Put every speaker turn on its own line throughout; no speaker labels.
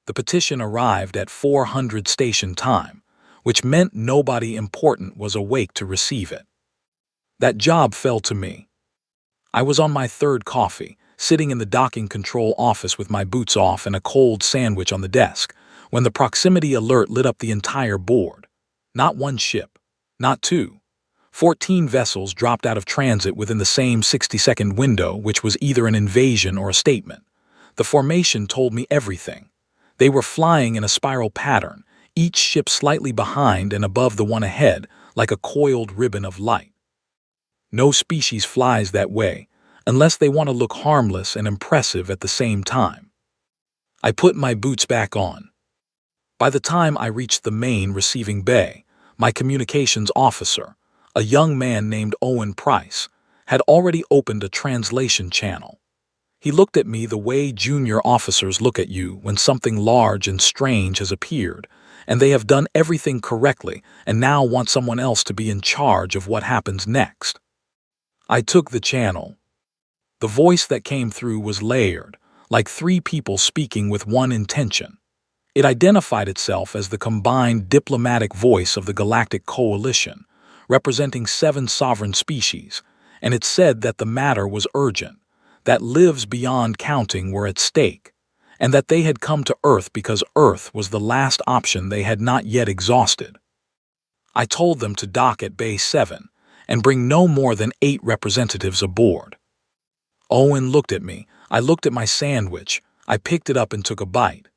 The petition arrived at 400 station time, which meant nobody important was awake to receive it. That job fell to me. I was on my third coffee, sitting in the docking control office with my boots off and a cold sandwich on the desk, when the proximity alert lit up the entire board. Not one ship, not two. 14 vessels dropped out of transit within the same 60-second window, which was either an invasion or a statement. The formation told me everything. They were flying in a spiral pattern, each ship slightly behind and above the one ahead, like a coiled ribbon of light. No species flies that way, unless they want to look harmless and impressive at the same time. I put my boots back on. By the time I reached the main receiving bay, my communications officer, a young man named Owen Price, had already opened a translation channel. He looked at me the way junior officers look at you when something large and strange has appeared, and they have done everything correctly and now want someone else to be in charge of what happens next. I took the channel. The voice that came through was layered, like three people speaking with one intention. It identified itself as the combined diplomatic voice of the Galactic Coalition, representing 7 sovereign species, and it said that the matter was urgent, that lives beyond counting were at stake, and that they had come to Earth because Earth was the last option they had not yet exhausted. I told them to dock at Bay 7 and bring no more than 8 representatives aboard. Owen looked at me. I looked at my sandwich. I picked it up and took a bite.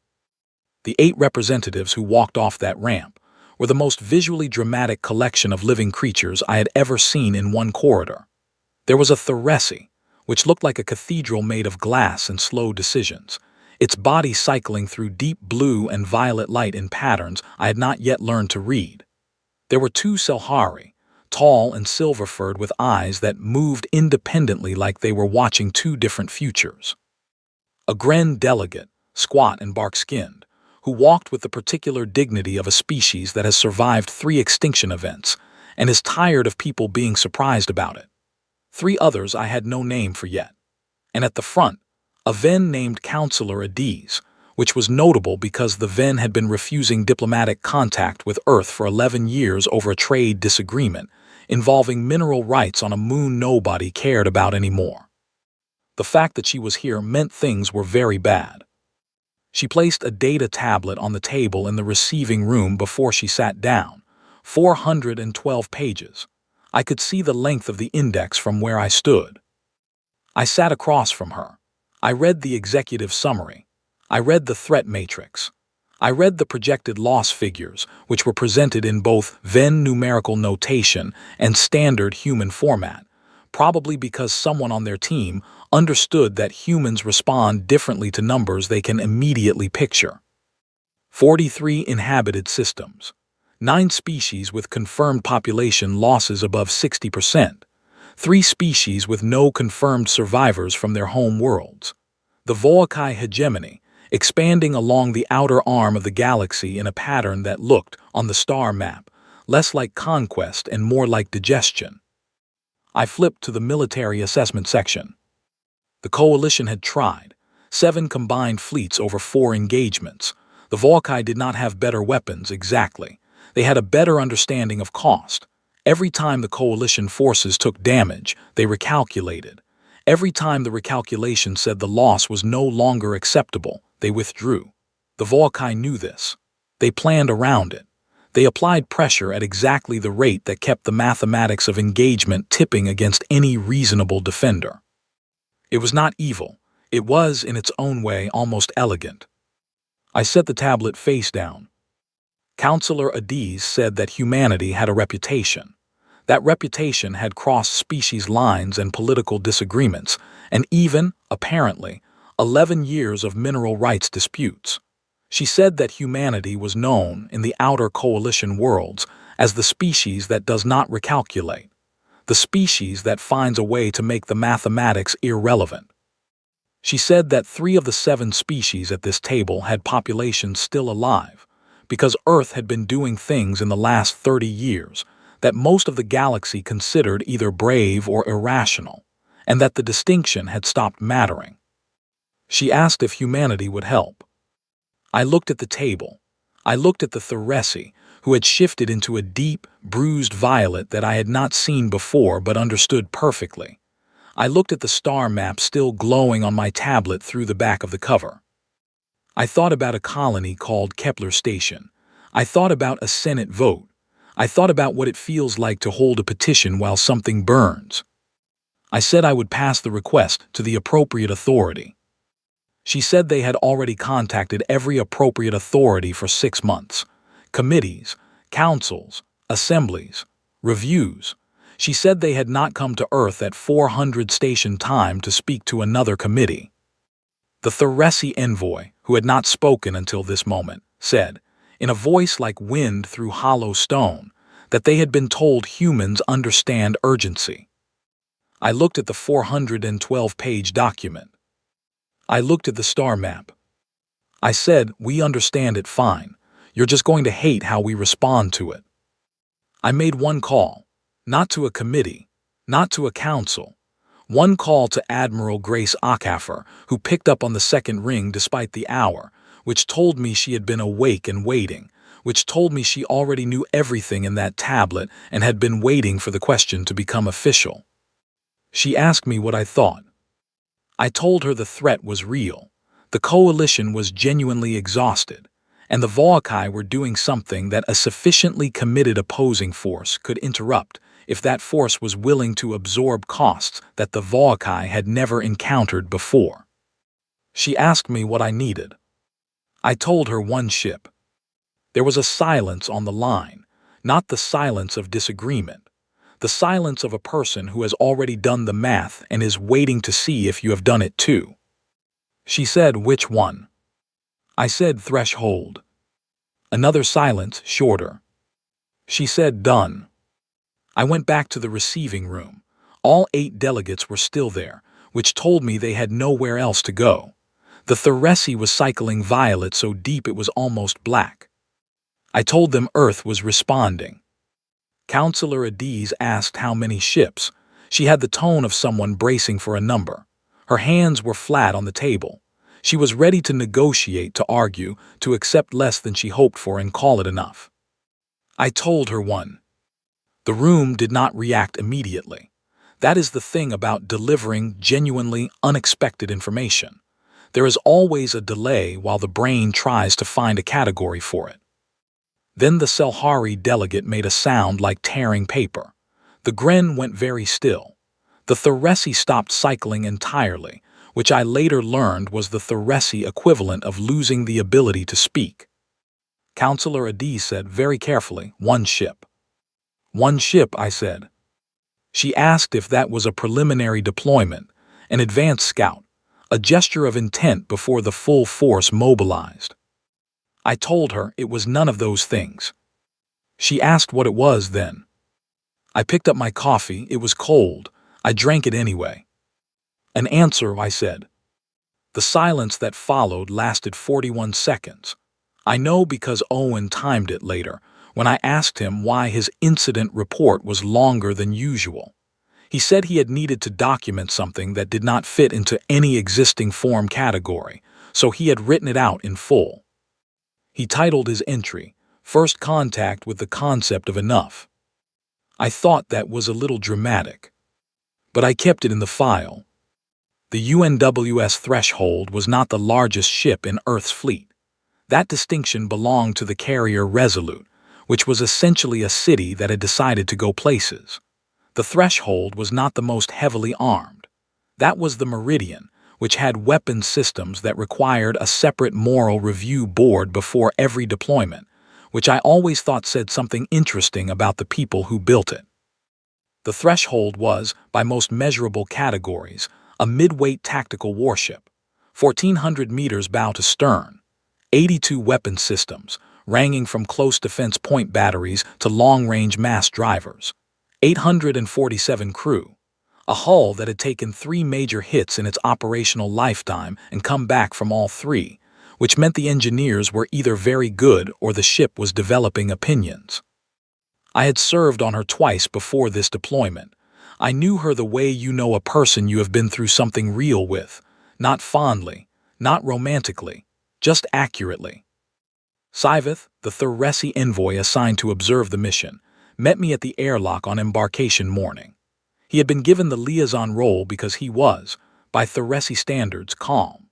The 8 representatives who walked off that ramp were the most visually dramatic collection of living creatures I had ever seen in one corridor. There was a Theresi, which looked like a cathedral made of glass and slow decisions, its body cycling through deep blue and violet light in patterns I had not yet learned to read. There were 2 Selhari, tall and silver-furred with eyes that moved independently like they were watching 2 different futures. A Gren delegate, squat and bark-skinned, who walked with the particular dignity of a species that has survived 3 extinction events and is tired of people being surprised about it. 3 others I had no name for yet. And at the front, a Ven named Counselor Adiz, which was notable because the Ven had been refusing diplomatic contact with Earth for 11 years over a trade disagreement involving mineral rights on a moon nobody cared about anymore. The fact that she was here meant things were very bad. She placed a data tablet on the table in the receiving room before she sat down. 412 pages. I could see the length of the index from where I stood. I sat across from her. I read the executive summary. I read the threat matrix. I read the projected loss figures, which were presented in both Venn numerical notation and standard human format, probably because someone on their team understood that humans respond differently to numbers they can immediately picture. 43 inhabited systems. 9 species with confirmed population losses above 60%. 3 species with no confirmed survivors from their home worlds. The Volcae hegemony, expanding along the outer arm of the galaxy in a pattern that looked, on the star map, less like conquest and more like digestion. I flipped to the military assessment section. The Coalition had tried. 7 combined fleets over 4 engagements. The Volcae did not have better weapons, exactly. They had a better understanding of cost. Every time the Coalition forces took damage, they recalculated. Every time the recalculation said the loss was no longer acceptable, they withdrew. The Volcae knew this. They planned around it. They applied pressure at exactly the rate that kept the mathematics of engagement tipping against any reasonable defender. It was not evil. It was, in its own way, almost elegant. I set the tablet face down. Counselor Adiz said that humanity had a reputation. That reputation had crossed species lines and political disagreements, and even, apparently, 11 years of mineral rights disputes. She said that humanity was known in the outer coalition worlds as the species that does not recalculate, the species that finds a way to make the mathematics irrelevant. She said that 3 of the 7 species at this table had populations still alive, because Earth had been doing things in the last 30 years that most of the galaxy considered either brave or irrational, and that the distinction had stopped mattering. She asked if humanity would help. I looked at the table. I looked at the Theresi, who had shifted into a deep, bruised violet that I had not seen before but understood perfectly. I looked at the star map still glowing on my tablet through the back of the cover. I thought about a colony called Kepler Station. I thought about a Senate vote. I thought about what it feels like to hold a petition while something burns. I said I would pass the request to the appropriate authority. She said they had already contacted every appropriate authority for 6 months. Committees, councils, assemblies, reviews. She said they had not come to Earth at 400 station time to speak to another committee. The Theresi envoy, who had not spoken until this moment, said, in a voice like wind through hollow stone, that they had been told humans understand urgency. I looked at the 412-page document. I looked at the star map. I said, we understand it fine. You're just going to hate how we respond to it. I made one call, not to a committee, not to a council. One call to Admiral Grace Ackafer, who picked up on the second ring despite the hour, which told me she had been awake and waiting, which told me she already knew everything in that tablet and had been waiting for the question to become official. She asked me what I thought. I told her the threat was real. The coalition was genuinely exhausted, and the Volkai were doing something that a sufficiently committed opposing force could interrupt if that force was willing to absorb costs that the Volkai had never encountered before. She asked me what I needed. I told her one ship. There was a silence on the line, not the silence of disagreement, the silence of a person who has already done the math and is waiting to see if you have done it too. She said, which one? I said, threshold. Another silence, shorter. She said, done. I went back to the receiving room. All 8 delegates were still there, which told me they had nowhere else to go. The Theresi was cycling violet so deep it was almost black. I told them Earth was responding. Councillor Adiz asked how many ships. She had the tone of someone bracing for a number. Her hands were flat on the table. She was ready to negotiate, to argue, to accept less than she hoped for and call it enough. I told her one. The room did not react immediately. That is the thing about delivering genuinely unexpected information. There is always a delay while the brain tries to find a category for it. Then the Selhari delegate made a sound like tearing paper. The Gren went very still. The Theresi stopped cycling entirely, which I later learned was the Theresi equivalent of losing the ability to speak. Councillor Adiz said very carefully, one ship. One ship, I said. She asked if that was a preliminary deployment, an advanced scout, a gesture of intent before the full force mobilized. I told her it was none of those things. She asked what it was then. I picked up my coffee. It was cold. I drank it anyway. An answer, I said. The silence that followed lasted 41 seconds. I know because Owen timed it later, when I asked him why his incident report was longer than usual. He said he had needed to document something that did not fit into any existing form category, so he had written it out in full. He titled his entry, First Contact with the Concept of Enough. I thought that was a little dramatic, but I kept it in the file. The UNWS Threshold was not the largest ship in Earth's fleet. That distinction belonged to the carrier Resolute, which was essentially a city that had decided to go places. The Threshold was not the most heavily armed. That was the Meridian, which had weapons systems that required a separate moral review board before every deployment, which I always thought said something interesting about the people who built it. The Threshold was, by most measurable categories, a mid-weight tactical warship, 1,400 meters bow to stern, 82 weapon systems, ranging from close defense point batteries to long-range mass drivers, 847 crew, a hull that had taken 3 major hits in its operational lifetime and come back from all 3, which meant the engineers were either very good or the ship was developing opinions. I had served on her twice before this deployment. I knew her the way you know a person you have been through something real with, not fondly, not romantically, just accurately. Siveth, the Thuresi envoy assigned to observe the mission, met me at the airlock on embarkation morning. He had been given the liaison role because he was, by Thuresi standards, calm.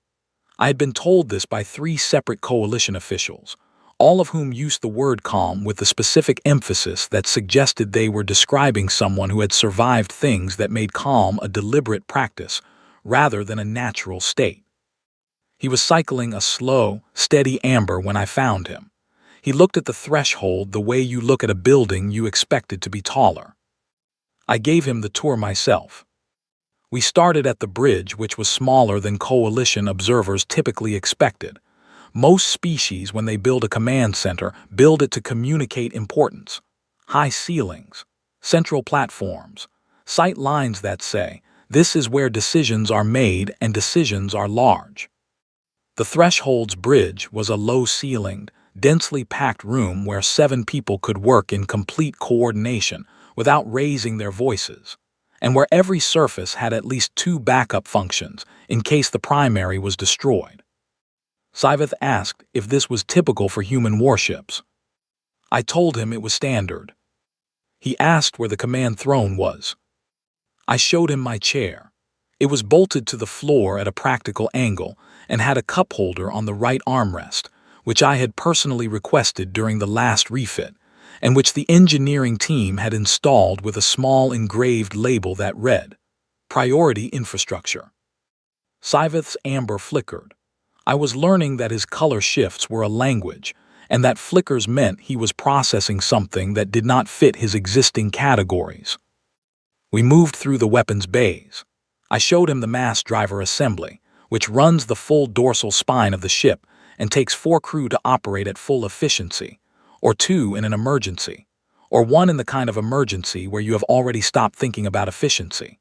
I had been told this by 3 separate coalition officials, all of whom used the word calm with the specific emphasis that suggested they were describing someone who had survived things that made calm a deliberate practice rather than a natural state. He was cycling a slow, steady amber when I found him. He looked at the threshold the way you look at a building you expected to be taller. I gave him the tour myself. We started at the bridge, which was smaller than coalition observers typically expected. Most species, when they build a command center, build it to communicate importance. High ceilings, central platforms, sight lines that say, this is where decisions are made and decisions are large. The threshold's bridge was a low-ceilinged, densely packed room where 7 people could work in complete coordination without raising their voices, and where every surface had at least 2 backup functions in case the primary was destroyed. Siveth asked if this was typical for human warships. I told him it was standard. He asked where the command throne was. I showed him my chair. It was bolted to the floor at a practical angle and had a cup holder on the right armrest, which I had personally requested during the last refit, and which the engineering team had installed with a small engraved label that read, Priority Infrastructure. Siveth's amber flickered. I was learning that his color shifts were a language, and that flickers meant he was processing something that did not fit his existing categories. We moved through the weapons bays. I showed him the mass driver assembly, which runs the full dorsal spine of the ship and takes 4 crew to operate at full efficiency, or 2 in an emergency, or 1 in the kind of emergency where you have already stopped thinking about efficiency.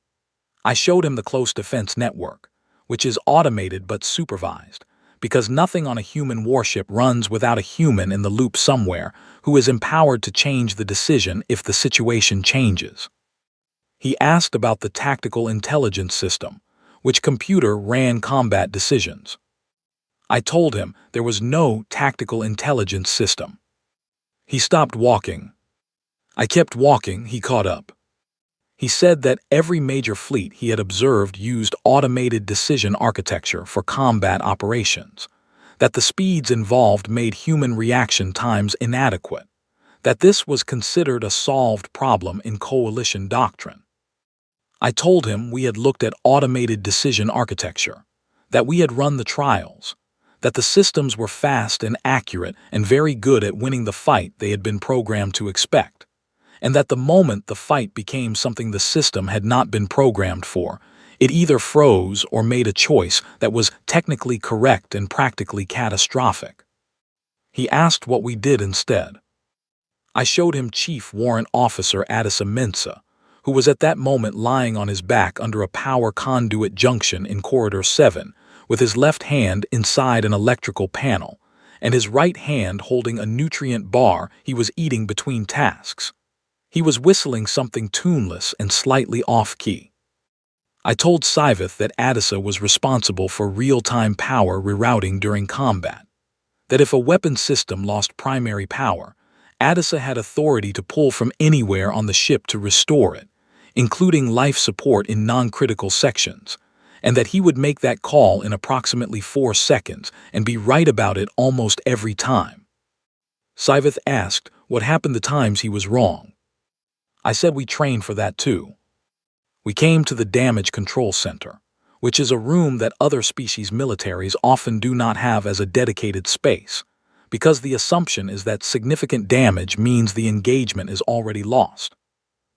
I showed him the close defense network, which is automated but supervised, because nothing on a human warship runs without a human in the loop somewhere who is empowered to change the decision if the situation changes. He asked about the tactical intelligence system, which computer ran combat decisions. I told him there was no tactical intelligence system. He stopped walking. I kept walking, he caught up. He said that every major fleet he had observed used automated decision architecture for combat operations, that the speeds involved made human reaction times inadequate, that this was considered a solved problem in coalition doctrine. I told him we had looked at automated decision architecture, that we had run the trials, that the systems were fast and accurate and very good at winning the fight they had been programmed to expect, and that the moment the fight became something the system had not been programmed for, it either froze or made a choice that was technically correct and practically catastrophic. He asked what we did instead. I showed him Chief Warrant Officer Addisa Mensa, who was at that moment lying on his back under a power conduit junction in Corridor 7, with his left hand inside an electrical panel, and his right hand holding a nutrient bar he was eating between tasks. He was whistling something tuneless and slightly off-key. I told Siveth that Addisa was responsible for real-time power rerouting during combat, that if a weapon system lost primary power, Addisa had authority to pull from anywhere on the ship to restore it, including life support in non-critical sections, and that he would make that call in approximately 4 seconds and be right about it almost every time. Siveth asked what happened the times he was wrong. I said we trained for that too. We came to the Damage Control Center, which is a room that other species militaries often do not have as a dedicated space, because the assumption is that significant damage means the engagement is already lost.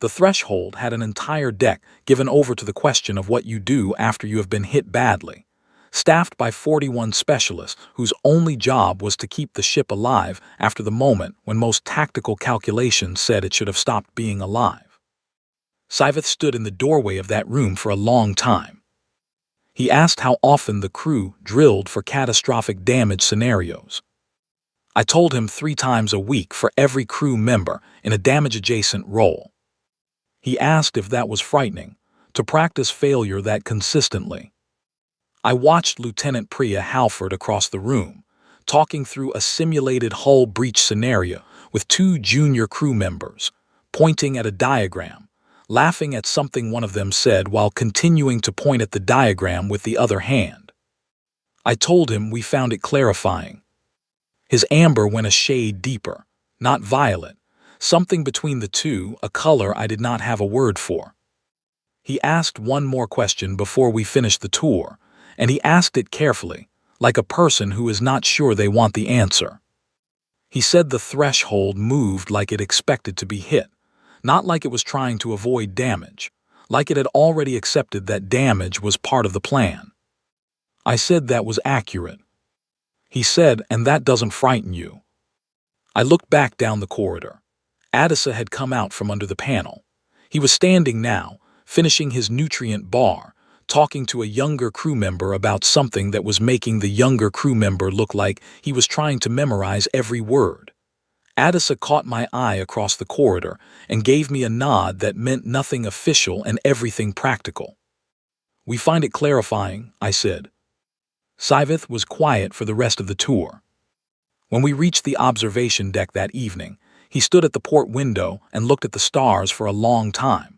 The threshold had an entire deck given over to the question of what you do after you have been hit badly, staffed by 41 specialists whose only job was to keep the ship alive after the moment when most tactical calculations said it should have stopped being alive. Siveth stood in the doorway of that room for a long time. He asked how often the crew drilled for catastrophic damage scenarios. I told him 3 times a week for every crew member in a damage-adjacent role. He asked if that was frightening, to practice failure that consistently. I watched Lieutenant Priya Halford across the room, talking through a simulated hull breach scenario with two junior crew members, pointing at a diagram, laughing at something one of them said while continuing to point at the diagram with the other hand. I told him we found it clarifying. His amber went a shade deeper, not violet, something between the two, a color I did not have a word for. He asked one more question before we finished the tour, and he asked it carefully, like a person who is not sure they want the answer. He said the threshold moved like it expected to be hit, not like it was trying to avoid damage, like it had already accepted that damage was part of the plan. I said that was accurate. He said, and that doesn't frighten you. I looked back down the corridor. Addisa had come out from under the panel. He was standing now, finishing his nutrient bar, talking to a younger crew member about something that was making the younger crew member look like he was trying to memorize every word. Addisa caught my eye across the corridor and gave me a nod that meant nothing official and everything practical. We find it clarifying, I said. Siveth was quiet for the rest of the tour. When we reached the observation deck that evening, he stood at the port window and looked at the stars for a long time.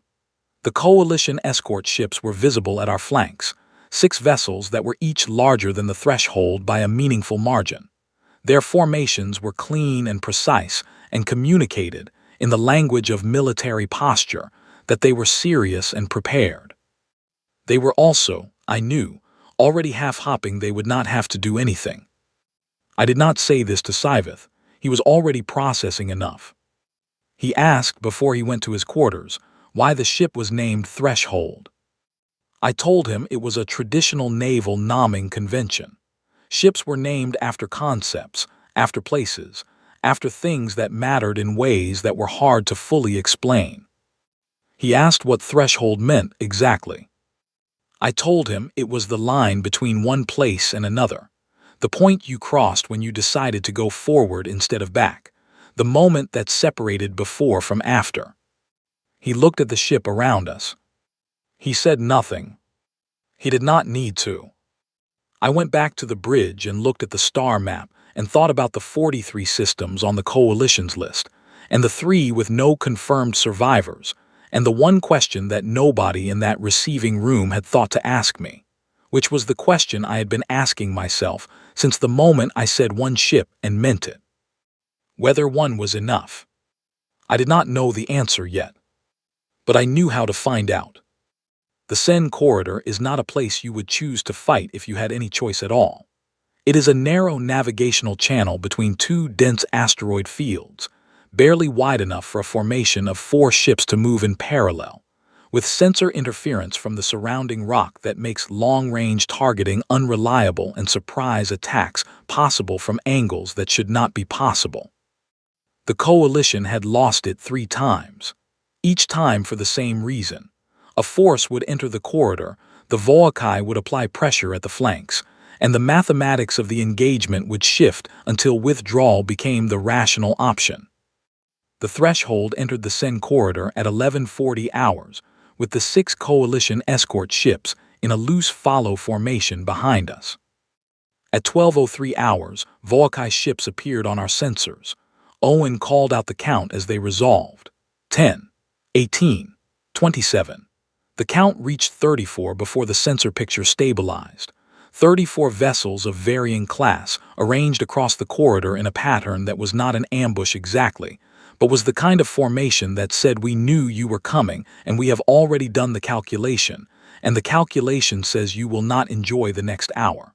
The coalition escort ships were visible at our flanks, 6 vessels that were each larger than the threshold by a meaningful margin. Their formations were clean and precise and communicated, in the language of military posture, that they were serious and prepared. They were also, I knew, already half-hopping. They would not have to do anything. I did not say this to Siveth. He was already processing enough. He asked before he went to his quarters why the ship was named Threshold. I told him it was a traditional naval naming convention. Ships were named after concepts, after places, after things that mattered in ways that were hard to fully explain. He asked what threshold meant exactly. I told him it was the line between one place and another, the point you crossed when you decided to go forward instead of back, the moment that separated before from after. He looked at the ship around us. He said nothing. He did not need to. I went back to the bridge and looked at the star map and thought about the 43 systems on the coalition's list, and the 3 with no confirmed survivors, and the one question that nobody in that receiving room had thought to ask me, which was the question I had been asking myself since the moment I said one ship and meant it. Whether one was enough. I did not know the answer yet, but I knew how to find out. The Sen corridor is not a place you would choose to fight if you had any choice at all. It is a narrow navigational channel between 2 dense asteroid fields, barely wide enough for a formation of 4 ships to move in parallel, with sensor interference from the surrounding rock that makes long-range targeting unreliable and surprise attacks possible from angles that should not be possible. The coalition had lost it 3 times, each time for the same reason. A force would enter the corridor, the Volkai would apply pressure at the flanks, and the mathematics of the engagement would shift until withdrawal became the rational option. The threshold entered the Sen corridor at 11:40 hours, with the 6 coalition escort ships in a loose follow formation behind us. At 12:03 hours, Volkai ships appeared on our sensors. Owen called out the count as they resolved. 10, 18, 27. The count reached 34 before the sensor picture stabilized. 34 vessels of varying class arranged across the corridor in a pattern that was not an ambush exactly, but was the kind of formation that said we knew you were coming and we have already done the calculation, and the calculation says you will not enjoy the next hour.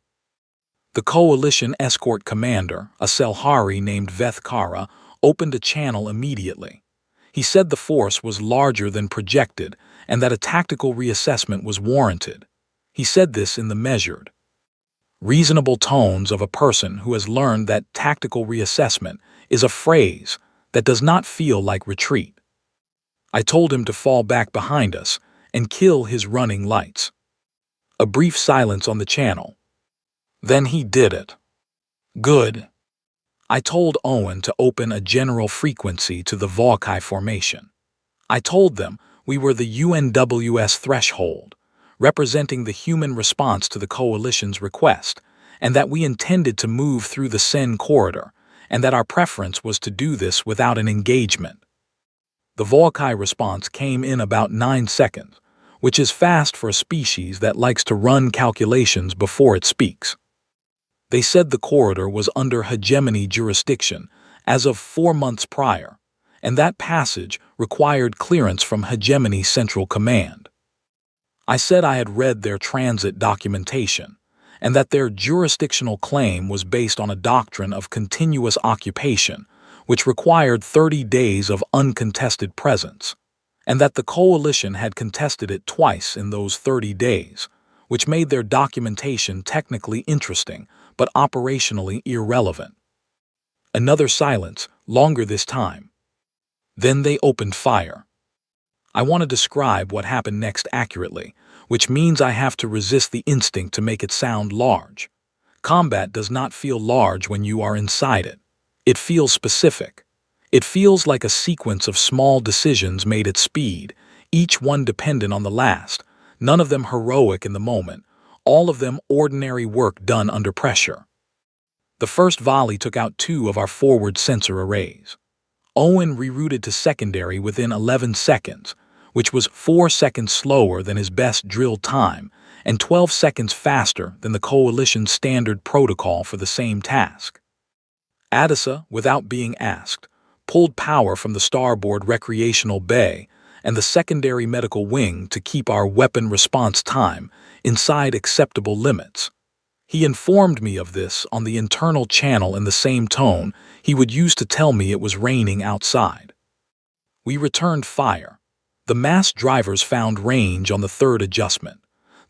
The coalition escort commander, a Selhari named Veth Kara, opened a channel immediately. He said the force was larger than projected and that a tactical reassessment was warranted. He said this in the measured, reasonable tones of a person who has learned that tactical reassessment is a phrase that does not feel like retreat. I told him to fall back behind us and kill his running lights. A brief silence on the channel. Then he did it. Good. I told Owen to open a general frequency to the Volkai formation. I told them we were the UNWS threshold, representing the human response to the coalition's request, and that we intended to move through the Seine corridor, and that our preference was to do this without an engagement. The Volkai response came in about 9 seconds, which is fast for a species that likes to run calculations before it speaks. They said the corridor was under hegemony jurisdiction as of 4 months prior, and that passage required clearance from hegemony central command. I said I had read their transit documentation, and that their jurisdictional claim was based on a doctrine of continuous occupation, which required 30 days of uncontested presence, and that the coalition had contested it twice in those 30 days, which made their documentation technically interesting but operationally irrelevant. Another silence, longer this time. Then they opened fire. I want to describe what happened next accurately, which means I have to resist the instinct to make it sound large. Combat does not feel large when you are inside it. It feels specific. It feels like a sequence of small decisions made at speed, each one dependent on the last, none of them heroic in the moment, all of them ordinary work done under pressure. The first volley took out 2 of our forward sensor arrays. Owen rerouted to secondary within 11 seconds, which was 4 seconds slower than his best drill time and 12 seconds faster than the coalition's standard protocol for the same task. Adisa, without being asked, pulled power from the starboard recreational bay and the secondary medical wing to keep our weapon response time inside acceptable limits. He informed me of this on the internal channel in the same tone he would use to tell me it was raining outside. We returned fire. The mass drivers found range on the 3rd adjustment.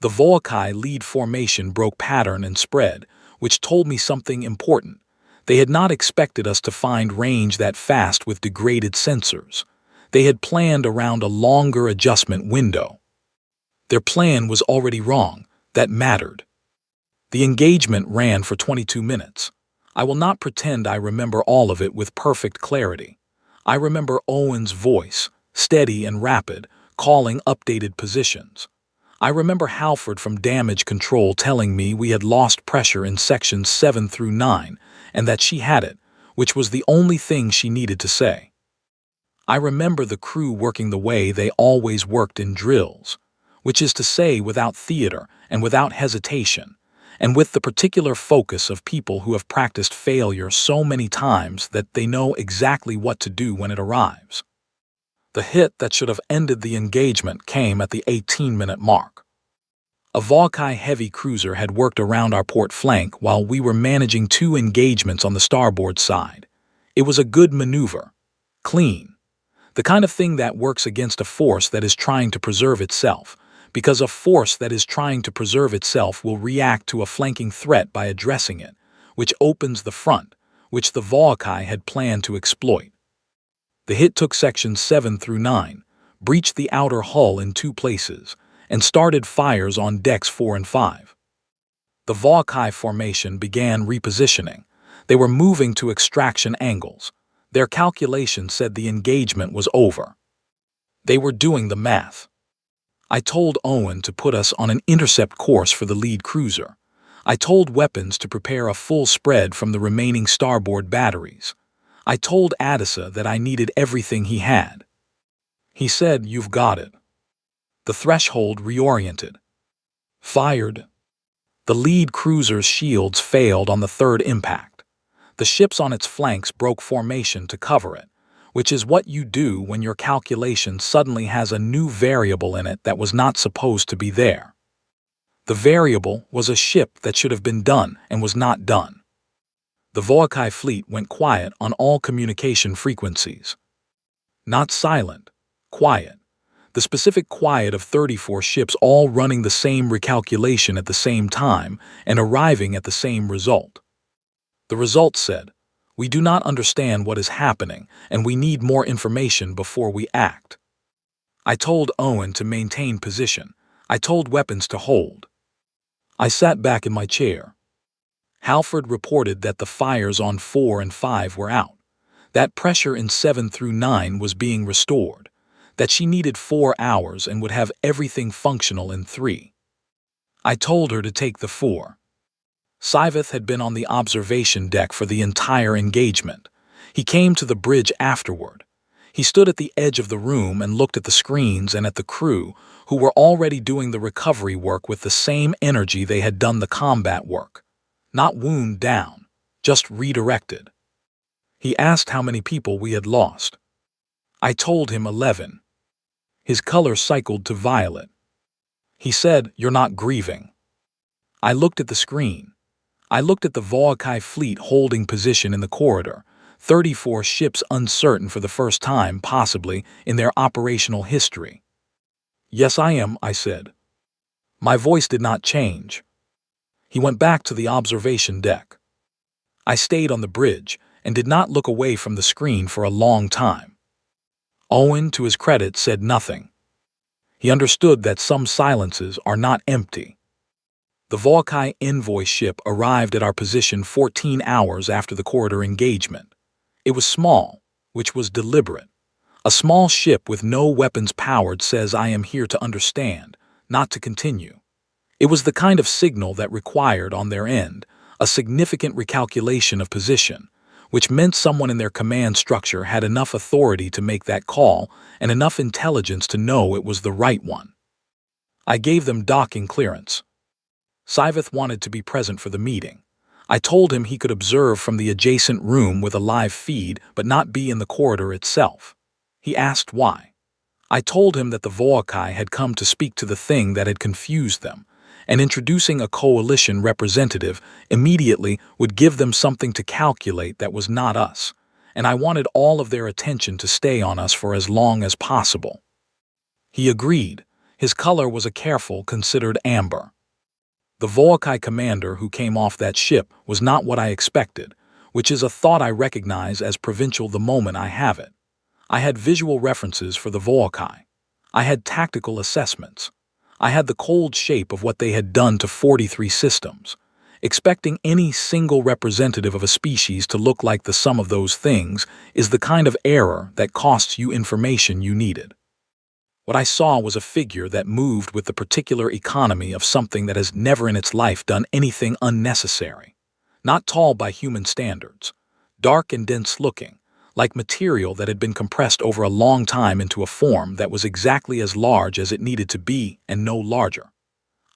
The Volkai lead formation broke pattern and spread, which told me something important. They had not expected us to find range that fast with degraded sensors. They had planned around a longer adjustment window. Their plan was already wrong. That mattered. The engagement ran for 22 minutes. I will not pretend I remember all of it with perfect clarity. I remember Owen's voice, steady and rapid, calling updated positions. I remember Halford from damage control telling me we had lost pressure in sections 7 through 9, and that she had it, which was the only thing she needed to say. I remember the crew working the way they always worked in drills, which is to say without theater and without hesitation, and with the particular focus of people who have practiced failure so many times that they know exactly what to do when it arrives. The hit that should have ended the engagement came at the 18-minute mark. A Volkai heavy cruiser had worked around our port flank while we were managing 2 engagements on the starboard side. It was a good maneuver. Clean. The kind of thing that works against a force that is trying to preserve itself, because a force that is trying to preserve itself will react to a flanking threat by addressing it, which opens the front, which the Volkai had planned to exploit. The hit took sections 7 through 9, breached the outer hull in 2 places, and started fires on decks 4 and 5. The Volkai formation began repositioning. They were moving to extraction angles. Their calculation said the engagement was over. They were doing the math. I told Owen to put us on an intercept course for the lead cruiser. I told weapons to prepare a full spread from the remaining starboard batteries. I told Adisa that I needed everything he had. He said, "You've got it." The threshold reoriented. Fired. The lead cruiser's shields failed on the 3rd impact. The ships on its flanks broke formation to cover it, which is what you do when your calculation suddenly has a new variable in it that was not supposed to be there. The variable was a ship that should have been done and was not done. The Volkai fleet went quiet on all communication frequencies. Not silent, quiet. The specific quiet of 34 ships all running the same recalculation at the same time and arriving at the same result. The result said, "We do not understand what is happening and we need more information before we act." I told Owen to maintain position. I told weapons to hold. I sat back in my chair. Halford reported that the fires on 4 and 5 were out, that pressure in 7 through 9 was being restored, that she needed 4 hours and would have everything functional in 3. I told her to take the 4. Siveth had been on the observation deck for the entire engagement. He came to the bridge afterward. He stood at the edge of the room and looked at the screens and at the crew, who were already doing the recovery work with the same energy they had done the combat work. Not wound down, just redirected. He asked how many people we had lost. I told him 11. His color cycled to violet. He said, "You're not grieving." I looked at the screen. I looked at the Volkai fleet holding position in the corridor, 34 ships uncertain for the first time, possibly, in their operational history. "Yes, I am," I said. My voice did not change. He went back to the observation deck. I stayed on the bridge and did not look away from the screen for a long time. Owen, to his credit, said nothing. He understood that some silences are not empty. The Volkai envoy ship arrived at our position 14 hours after the corridor engagement. It was small, which was deliberate. A small ship with no weapons powered says, "I am here to understand, not to continue." It was the kind of signal that required, on their end, a significant recalculation of position, which meant someone in their command structure had enough authority to make that call and enough intelligence to know it was the right one. I gave them docking clearance. Siveth wanted to be present for the meeting. I told him he could observe from the adjacent room with a live feed but not be in the corridor itself. He asked why. I told him that the Volkai had come to speak to the thing that had confused them, and introducing a coalition representative immediately would give them something to calculate that was not us, and I wanted all of their attention to stay on us for as long as possible. He agreed. His color was a careful, considered amber. The Volkai commander who came off that ship was not what I expected, which is a thought I recognize as provincial the moment I have it. I had visual references for the Volkai. I had tactical assessments. I had the cold shape of what they had done to 43 systems. Expecting any single representative of a species to look like the sum of those things is the kind of error that costs you information you needed. What I saw was a figure that moved with the particular economy of something that has never in its life done anything unnecessary. Not tall by human standards. Dark and dense looking, like material that had been compressed over a long time into a form that was exactly as large as it needed to be and no larger.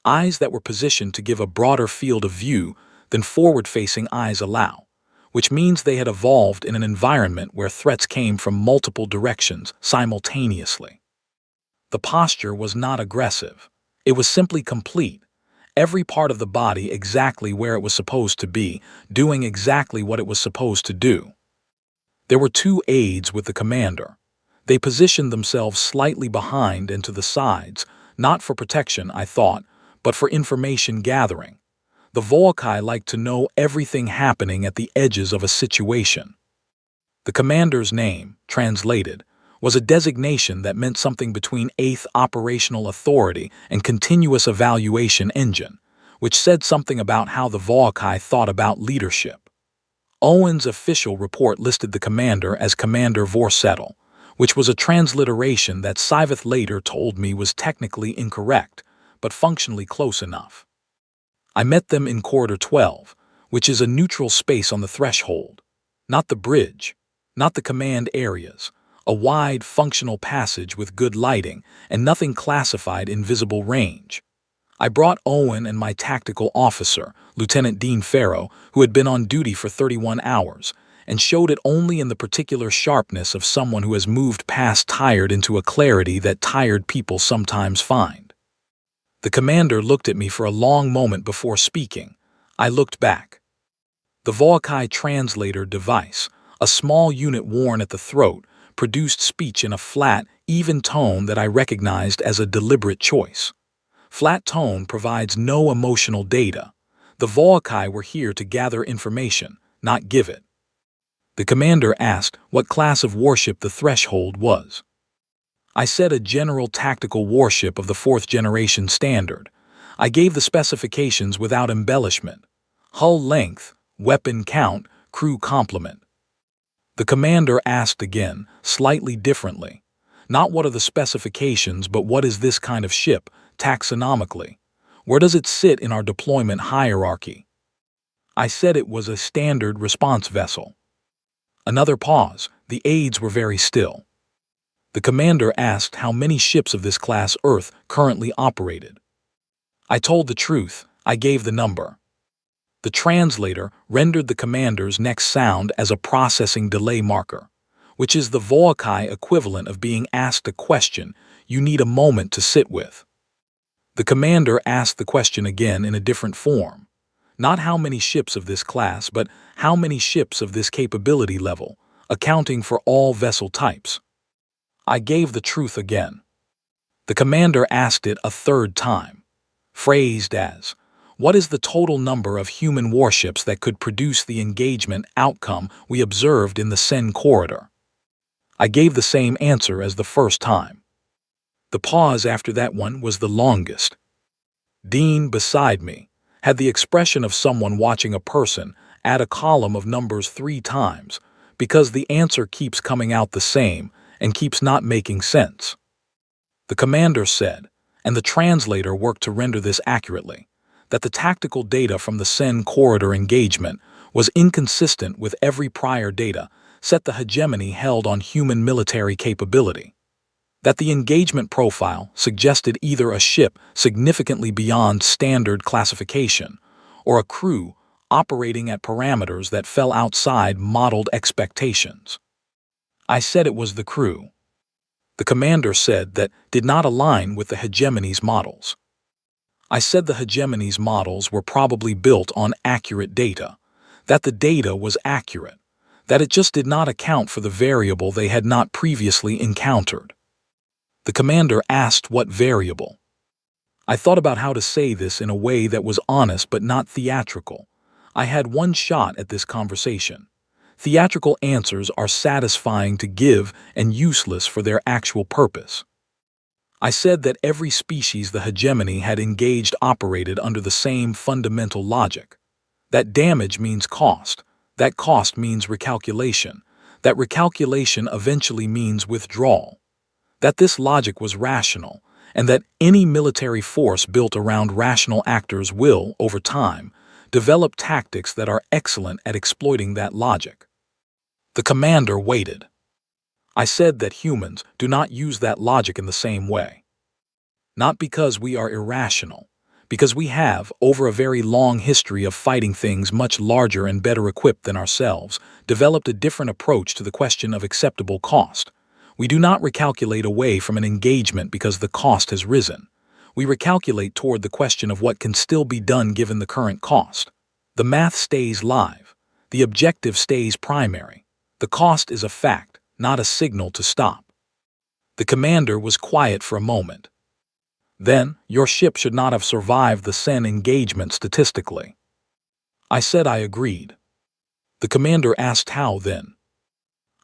Eyes that were positioned to give a broader field of view than forward-facing eyes allow, which means they had evolved in an environment where threats came from multiple directions simultaneously. The posture was not aggressive. It was simply complete. Every part of the body exactly where it was supposed to be, doing exactly what it was supposed to do. There were 2 aides with the commander. They positioned themselves slightly behind and to the sides, not for protection, I thought, but for information gathering. The Volkai liked to know everything happening at the edges of a situation. The commander's name, translated, was a designation that meant something between 8th Operational Authority and Continuous Evaluation Engine, which said something about how the Volkai thought about leadership. Owen's official report listed the commander as Commander Vorsettel, which was a transliteration that Siveth later told me was technically incorrect, but functionally close enough. I met them in Corridor 12, which is a neutral space on the threshold. Not the bridge, not the command areas, a wide, functional passage with good lighting and nothing classified in visible range. I brought Owen and my tactical officer, Lieutenant Dean Farrow, who had been on duty for 31 hours, and showed it only in the particular sharpness of someone who has moved past tired into a clarity that tired people sometimes find. The commander looked at me for a long moment before speaking. I looked back. The Volkai translator device, a small unit worn at the throat, produced speech in a flat, even tone that I recognized as a deliberate choice. Flat tone provides no emotional data. The Volkai were here to gather information, not give it. The commander asked what class of warship the Threshold was. I said a general tactical warship of the 4th generation standard. I gave the specifications without embellishment. Hull length, weapon count, crew complement. The commander asked again, slightly differently. Not what are the specifications, but what is this kind of ship, taxonomically? Where does it sit in our deployment hierarchy? I said it was a standard response vessel. Another pause. The aides were very still. The commander asked how many ships of this class Earth currently operated. I told the truth. I gave the number. The translator rendered the commander's next sound as a processing delay marker, which is the Volkai equivalent of being asked a question you need a moment to sit with. The commander asked the question again in a different form. Not how many ships of this class, but how many ships of this capability level, accounting for all vessel types. I gave the truth again. The commander asked it a third time, phrased as, "What is the total number of human warships that could produce the engagement outcome we observed in the Sen corridor?" I gave the same answer as the first time. The pause after that one was the longest. Dean, beside me, had the expression of someone watching a person add a column of numbers 3 times because the answer keeps coming out the same and keeps not making sense. The commander said, and the translator worked to render this accurately, that the tactical data from the Sen corridor engagement was inconsistent with every prior data set the hegemony held on human military capability. That the engagement profile suggested either a ship significantly beyond standard classification or a crew operating at parameters that fell outside modeled expectations. I said it was the crew. The commander said that did not align with the hegemony's models. I said the hegemony's models were probably built on accurate data, that the data was accurate, that it just did not account for the variable they had not previously encountered. The commander asked what variable. I thought about how to say this in a way that was honest but not theatrical. I had one shot at this conversation. Theatrical answers are satisfying to give and useless for their actual purpose. I said that every species the hegemony had engaged operated under the same fundamental logic. That damage means cost. That cost means recalculation. That recalculation eventually means withdrawal. That this logic was rational, and that any military force built around rational actors will, over time, develop tactics that are excellent at exploiting that logic. The commander waited. I said that humans do not use that logic in the same way. Not because we are irrational, because we have, over a very long history of fighting things much larger and better equipped than ourselves, developed a different approach to the question of acceptable cost. We do not recalculate away from an engagement because the cost has risen. We recalculate toward the question of what can still be done given the current cost. The math stays live. The objective stays primary. The cost is a fact, not a signal to stop. The commander was quiet for a moment. Then, your ship should not have survived the Sen engagement statistically. I said I agreed. The commander asked how then.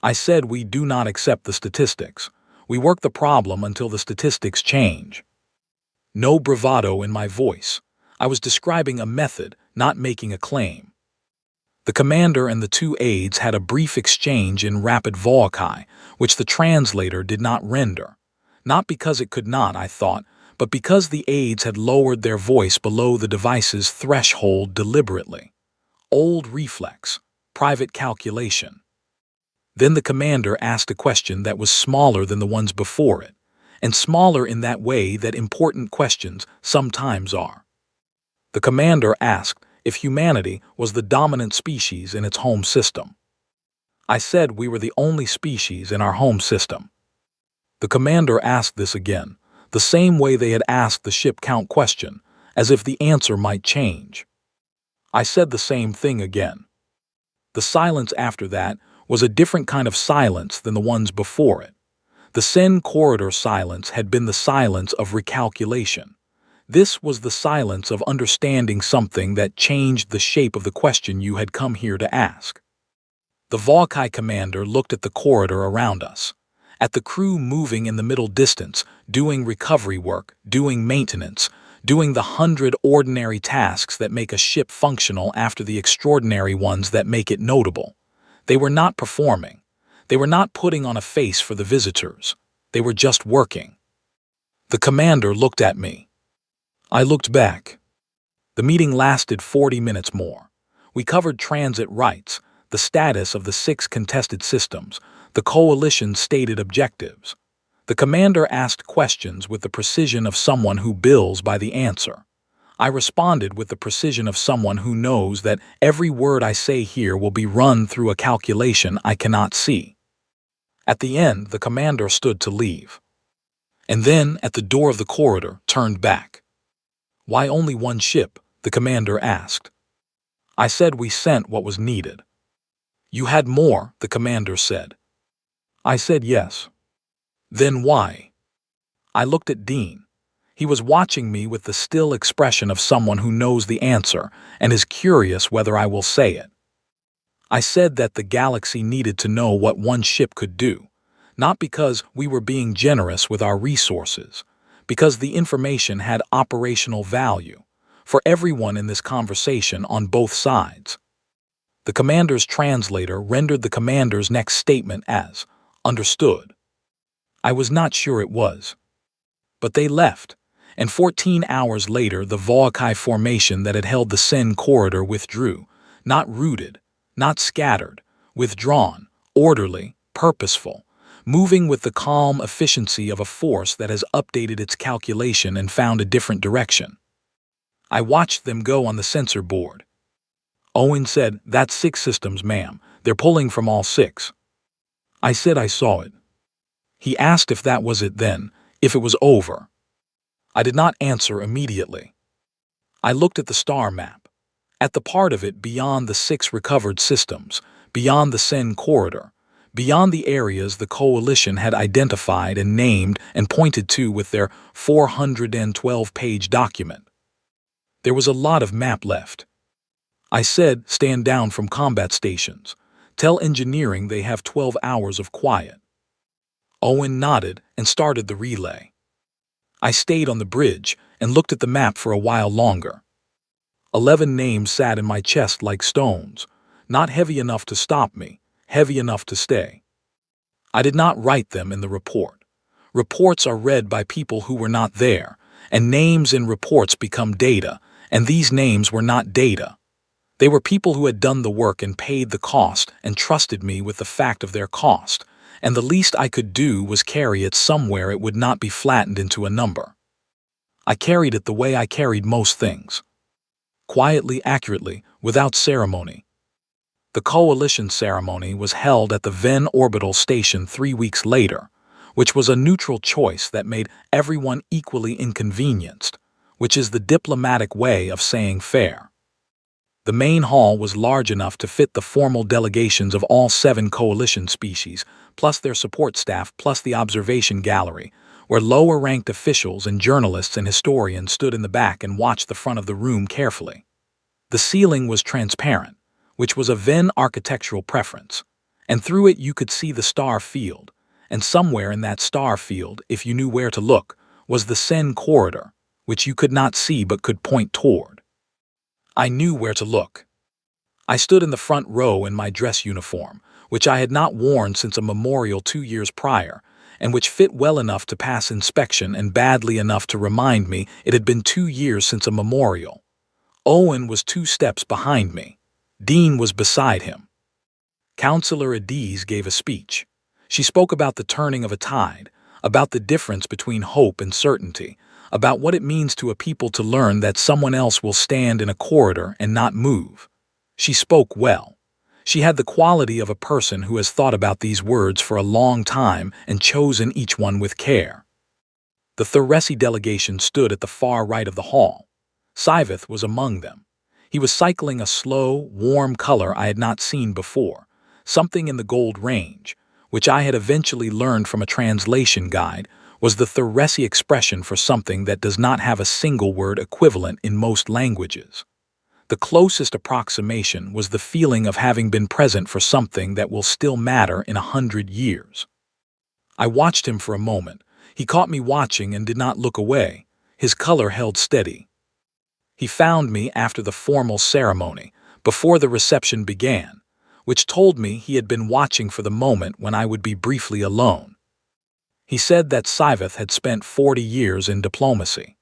I said we do not accept the statistics. We work the problem until the statistics change. No bravado in my voice. I was describing a method, not making a claim. The commander and the 2 aides had a brief exchange in rapid Volkai, which the translator did not render. Not because it could not, I thought, but because the aides had lowered their voice below the device's threshold deliberately. Old reflex, private calculation. Then the commander asked a question that was smaller than the ones before it, and smaller in that way that important questions sometimes are. The commander asked if humanity was the dominant species in its home system. I said we were the only species in our home system. The commander asked this again, the same way they had asked the ship count question, as if the answer might change. I said the same thing again. The silence after that was a different kind of silence than the ones before it. The Sen corridor silence had been the silence of recalculation. This was the silence of understanding something that changed the shape of the question you had come here to ask. The Volkai commander looked at the corridor around us, at the crew moving in the middle distance, doing recovery work, doing maintenance, doing the 100 ordinary tasks that make a ship functional after the extraordinary ones that make it notable. They were not performing. They were not putting on a face for the visitors. They were just working. The commander looked at me. I looked back. The meeting lasted 40 minutes more. We covered transit rights, the status of the 6 contested systems, the coalition's stated objectives. The commander asked questions with the precision of someone who bills by the answer. I responded with the precision of someone who knows that every word I say here will be run through a calculation I cannot see. At the end, the commander stood to leave. And then, at the door of the corridor, turned back. "Why only one ship?" the commander asked. I said we sent what was needed. "You had more," the commander said. I said yes. "Then why?" I looked at Dean. He was watching me with the still expression of someone who knows the answer and is curious whether I will say it. I said that the galaxy needed to know what one ship could do, not because we were being generous with our resources, because the information had operational value for everyone in this conversation on both sides. The commander's translator rendered the commander's next statement as, "Understood." I was not sure it was. But they left, and 14 hours later the Volkai formation that had held the Sen corridor withdrew, not rooted, not scattered, withdrawn, orderly, purposeful, moving with the calm efficiency of a force that has updated its calculation and found a different direction. I watched them go on the sensor board. Owen said, "That's 6 systems, ma'am. They're pulling from all 6. I said I saw it. He asked if that was it then, if it was over. I did not answer immediately. I looked at the star map, at the part of it beyond the 6 recovered systems, beyond the Sen corridor, beyond the areas the coalition had identified and named and pointed to with their 412-page document. There was a lot of map left. I said, "Stand down from combat stations. Tell engineering they have 12 hours of quiet." Owen nodded and started the relay. I stayed on the bridge and looked at the map for a while longer. 11 names sat in my chest like stones, not heavy enough to stop me, heavy enough to stay. I did not write them in the report. Reports are read by people who were not there, and names in reports become data, and these names were not data. They were people who had done the work and paid the cost and trusted me with the fact of their cost, and the least I could do was carry it somewhere it would not be flattened into a number. I carried it the way I carried most things. Quietly, accurately, without ceremony. The coalition ceremony was held at the Ven orbital station 3 weeks later, which was a neutral choice that made everyone equally inconvenienced, which is the diplomatic way of saying fair. The main hall was large enough to fit the formal delegations of all 7 coalition species, plus their support staff, plus the observation gallery, where lower-ranked officials and journalists and historians stood in the back and watched the front of the room carefully. The ceiling was transparent, which was a Ven architectural preference, and through it you could see the star field, and somewhere in that star field, if you knew where to look, was the Sen corridor, which you could not see but could point toward. I knew where to look. I stood in the front row in my dress uniform, which I had not worn since a memorial 2 years prior, and which fit well enough to pass inspection and badly enough to remind me it had been 2 years since a memorial. Owen was 2 steps behind me. Dean was beside him. Councillor Adiz gave a speech. She spoke about the turning of a tide, about the difference between hope and certainty, about what it means to a people to learn that someone else will stand in a corridor and not move. She spoke well. She had the quality of a person who has thought about these words for a long time and chosen each one with care. The Thuresi delegation stood at the far right of the hall. Siveth was among them. He was cycling a slow, warm color I had not seen before, something in the gold range, which I had eventually learned from a translation guide was the Thuresi expression for something that does not have a single word equivalent in most languages. The closest approximation was the feeling of having been present for something that will still matter in 100 years. I watched him for a moment. He caught me watching and did not look away. His color held steady. He found me after the formal ceremony, before the reception began, which told me he had been watching for the moment when I would be briefly alone. He said that Siveth had spent 40 years in diplomacy,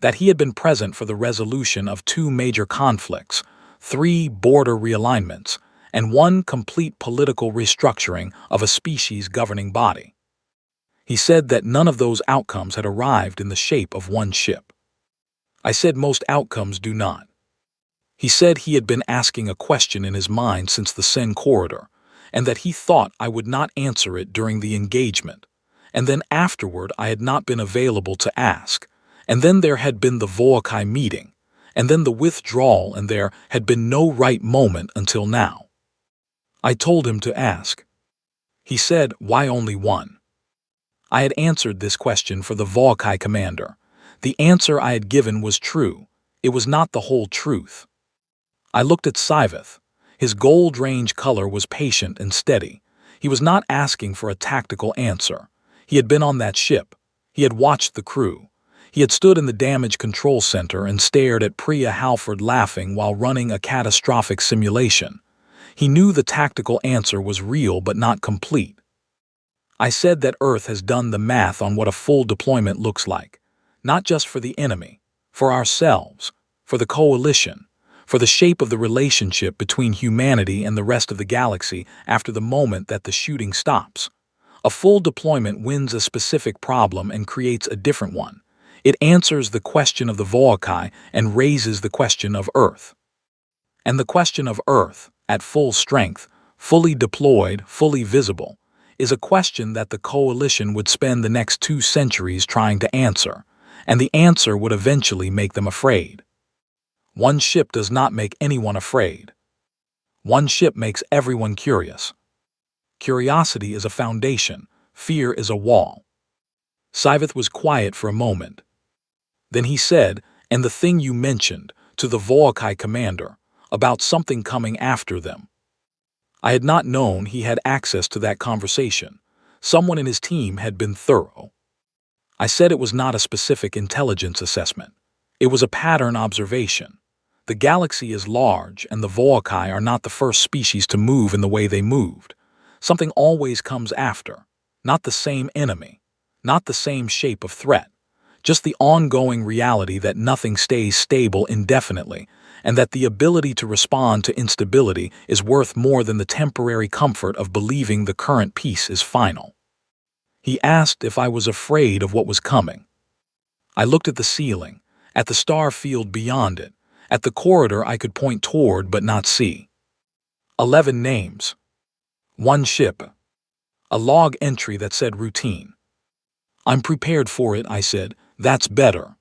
that he had been present for the resolution of 2 major conflicts, 3 border realignments, and 1 complete political restructuring of a species governing body. He said that none of those outcomes had arrived in the shape of one ship. I said most outcomes do not. He said he had been asking a question in his mind since the Sen corridor, and that he thought I would not answer it during the engagement, and then afterward I had not been available to ask, and then there had been the Voakai meeting, and then the withdrawal, and there had been no right moment until now. I told him to ask. He said, why only one? I had answered this question for the Voakai commander. The answer I had given was true. It was not the whole truth. I looked at Siveth. His gold range color was patient and steady. He was not asking for a tactical answer. He had been on that ship. He had watched the crew. He had stood in the damage control center and stared at Priya Halford laughing while running a catastrophic simulation. He knew the tactical answer was real but not complete. I said that Earth has done the math on what a full deployment looks like, not just for the enemy, for ourselves, for the coalition, for the shape of the relationship between humanity and the rest of the galaxy after the moment that the shooting stops. A full deployment wins a specific problem and creates a different one. It answers the question of the Voakai and raises the question of Earth. And the question of Earth, at full strength, fully deployed, fully visible, is a question that the coalition would spend the next 2 centuries trying to answer, and the answer would eventually make them afraid. One ship does not make anyone afraid. One ship makes everyone curious. Curiosity is a foundation, fear is a wall. Siveth was quiet for a moment. Then he said, and the thing you mentioned, to the Voakai commander, about something coming after them. I had not known he had access to that conversation. Someone in his team had been thorough. I said it was not a specific intelligence assessment. It was a pattern observation. The galaxy is large, and the Voakai are not the first species to move in the way they moved. Something always comes after. Not the same enemy. Not the same shape of threat. Just the ongoing reality that nothing stays stable indefinitely, and that the ability to respond to instability is worth more than the temporary comfort of believing the current peace is final. He asked if I was afraid of what was coming. I looked at the ceiling, at the star field beyond it, at the corridor I could point toward but not see. 11 names. 1 ship. A log entry that said routine. I'm prepared for it, I said. That's better.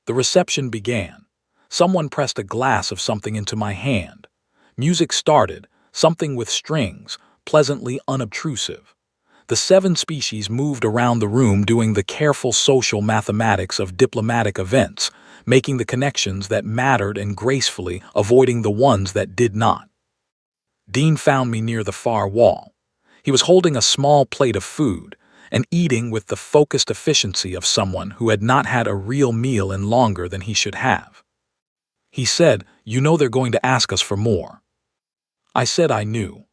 The reception began. Someone pressed a glass of something into my hand. Music started, something with strings, pleasantly unobtrusive. The 7 species moved around the room doing the careful social mathematics of diplomatic events, making the connections that mattered and gracefully avoiding the ones that did not. Dean found me near the far wall. He was holding a small plate of food and eating with the focused efficiency of someone who had not had a real meal in longer than he should have. He said, "You know they're going to ask us for more." I said I knew.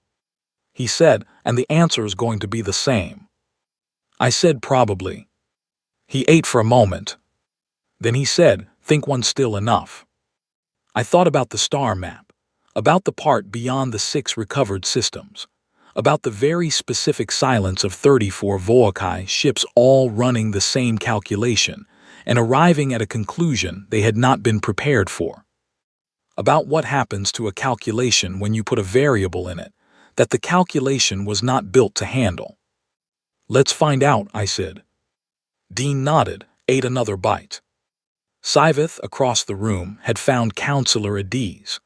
He said, "And the answer is going to be the same." I said probably. He ate for a moment. Then he said, "Think one's still enough." I thought about the star map, about the part beyond the 6 recovered systems, about the very specific silence of 34 Voakai ships all running the same calculation and arriving at a conclusion they had not been prepared for. About what happens to a calculation when you put a variable in it that the calculation was not built to handle. "Let's find out," I said. Dean nodded, ate another bite. Siveth, across the room, had found Counselor at ease.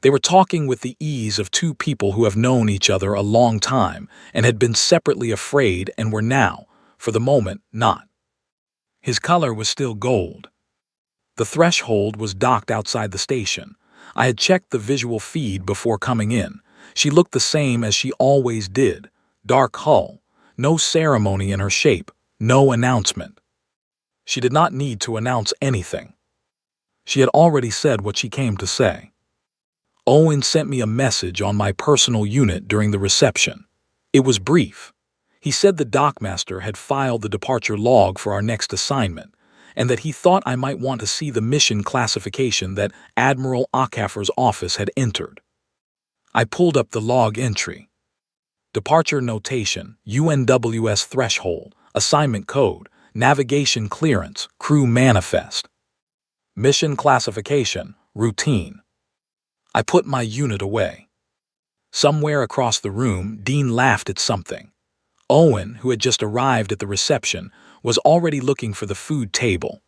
They were talking with the ease of 2 people who have known each other a long time and had been separately afraid and were now, for the moment, not. His color was still gold. The threshold was docked outside the station. I had checked the visual feed before coming in. She looked the same as she always did. Dark hull, no ceremony in her shape, no announcement. She did not need to announce anything. She had already said what she came to say. Owen sent me a message on my personal unit during the reception. It was brief. He said the dockmaster had filed the departure log for our next assignment, and that he thought I might want to see the mission classification that Admiral Akaffer's office had entered. I pulled up the log entry. Departure notation, UNWS threshold, assignment code, navigation clearance, crew manifest. Mission classification, routine. I put my unit away. Somewhere across the room, Dean laughed at something. Owen, who had just arrived at the reception, was already looking for the food table.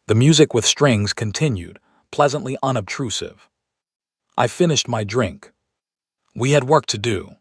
The music with strings continued, pleasantly unobtrusive. I finished my drink. We had work to do.